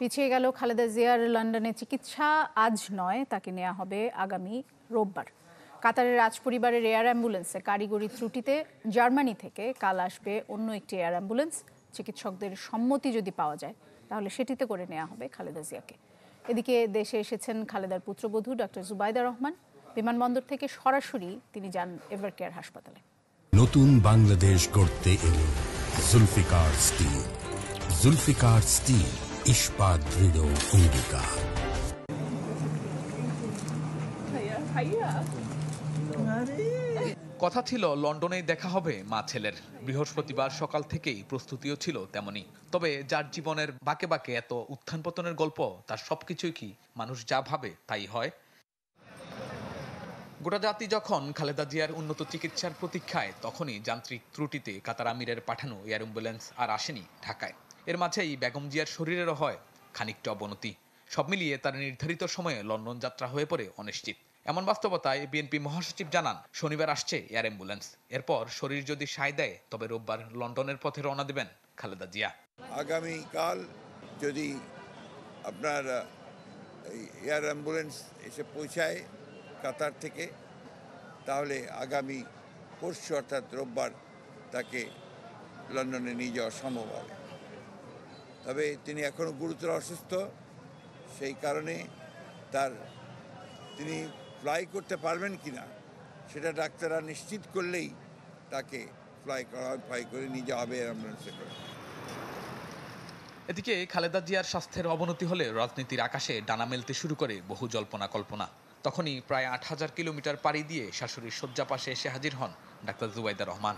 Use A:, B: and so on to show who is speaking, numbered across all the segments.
A: পিছিয়ে গেল খালেদা জিয়ার লন্ডনে চিকিৎসা। আজ নয়, তাকে নেওয়া হবে আগামী রোববার। কাতারের রাজপরিবারের এয়ার অ্যাম্বুলেন্সে কারিগরি ত্রুটিতে জার্মানি থেকে কাল আসবে অন্য একটি এয়ার অ্যাম্বুলেন্স। চিকিৎসকদের সম্মতি যদি পাওয়া যায় তাহলে সেটিতে করে নেওয়া হবে খালেদা জিয়াকে। এদিকে দেশে এসেছেন খালেদার পুত্রবধূ ডক্টর জুবাইদা রহমান। বিমানবন্দর থেকে সরাসরি তিনি যান এভারকেয়ার হাসপাতালে।
B: নতুন বাংলাদেশ গড়তে এলো জুলফিকার স্টিল। জুলফিকার স্টিল, ইস্পাত দৃঢ় অঙ্গীকার।
C: কথা ছিল লন্ডনেই দেখা হবে মা ছেলের। বৃহস্পতিবার সকাল থেকেই প্রস্তুতিও ছিল তেমনি। তবে যার জীবনের বাঁকে বাঁকে এত উত্থান পতনের গল্প, তার সবকিছুই কি মানুষ যা ভাবে তাই হয়? গোটা জাতি যখন খালেদা জিয়ার উন্নত চিকিৎসার প্রতীক্ষায়, তখনই যান্ত্রিক ত্রুটিতে কাতার আমিরের পাঠানো এয়ার অ্যাম্বুলেন্স আর আসেনি ঢাকায়। এর মাঝেই বেগম জিয়ার শরীরেরও হয় খানিকটা অবনতি। সব মিলিয়ে তার নির্ধারিত সময়ে লন্ডন যাত্রা হয়ে পড়ে অনিশ্চিত। এমন বাস্তবতায় বিএনপি মহাসচিব জানান, শনিবার আসছে এয়ার অ্যাম্বুলেন্স। এরপর শরীর যদি সায় দেয় তবে রোববার লন্ডনের পথে রওনা দেবেন খালেদা জিয়া।
D: আগামীকাল যদি আপনার এয়ার অ্যাম্বুলেন্স এসে পৌঁছায় কাতার থেকে, তাহলে আগামী পরশু অর্থাৎ রোববার তাকে লন্ডনে নিয়ে যাওয়া সম্ভব হবে। তবে তিনি এখনও গুরুতর অসুস্থ, সেই কারণে তিনি ফ্লাই করতে পারবেন কিনা সেটা ডাক্তাররা নিশ্চিত করলেই তাকে ফ্লাই করে নিয়ে যাওয়া হবে অ্যাম্বুলেন্সে করে।
C: এদিকে খালেদা জিয়ার স্বাস্থ্যের অবনতি হলে রাজনীতির আকাশে ডানা মেলতে শুরু করে বহু জল্পনা কল্পনা। তখনই প্রায় ৮,০০০ কিলোমিটার পাড়ি দিয়ে শাশুড়ির শয্যা পাশে এসে হাজির হন ডাক্তার জুবাইদা রহমান।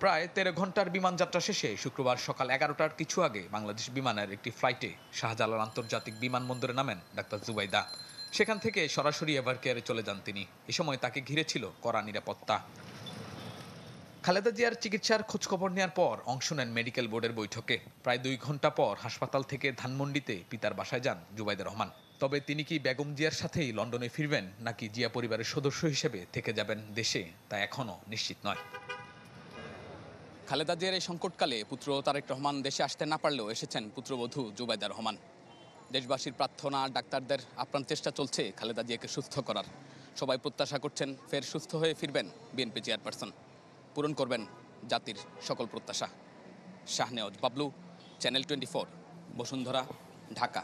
C: প্রায় ১৩ ঘন্টার বিমান যাত্রা শেষে শুক্রবার সকাল ১১টার কিছু আগে বাংলাদেশ বিমানের একটি ফ্লাইটে শাহজালাল আন্তর্জাতিক বিমানবন্দরে নামেন ডাক্তার জুবাইদা। সেখান থেকে সরাসরি এভারকেয়ারে চলে যান তিনি। এ সময় তাকে ঘিরে ছিল কড়া নিরাপত্তা। খালেদা জিয়ার চিকিৎসার খোঁজখবর নেওয়ার পর অংশ নেন মেডিকেল বোর্ডের বৈঠকে। প্রায় ২ ঘন্টা পর হাসপাতাল থেকে ধানমন্ডিতে পিতার বাসায় যান জুবাইদা রহমান। তবে তিনি কি বেগম জিয়ার সাথেই লন্ডনে ফিরবেন, নাকি জিয়া পরিবারের সদস্য হিসেবে থেকে যাবেন দেশে, তা এখনও নিশ্চিত নয়। খালেদা জিয়ার এই সংকটকালে পুত্র তারেক রহমান দেশে আসতে না পারলেও এসেছেন পুত্রবধূ জুবাইদা রহমান। দেশবাসীর প্রার্থনা, ডাক্তারদের আপ্রাণ চেষ্টা চলছে খালেদা জিয়াকে সুস্থ করার। সবাই প্রত্যাশা করছেন ফের সুস্থ হয়ে ফিরবেন বিএনপি চেয়ারপারসন, পূরণ করবেন জাতির সকল প্রত্যাশা। শাহনেওয়াজ বাবলু, চ্যানেল 24, বসুন্ধরা, ঢাকা।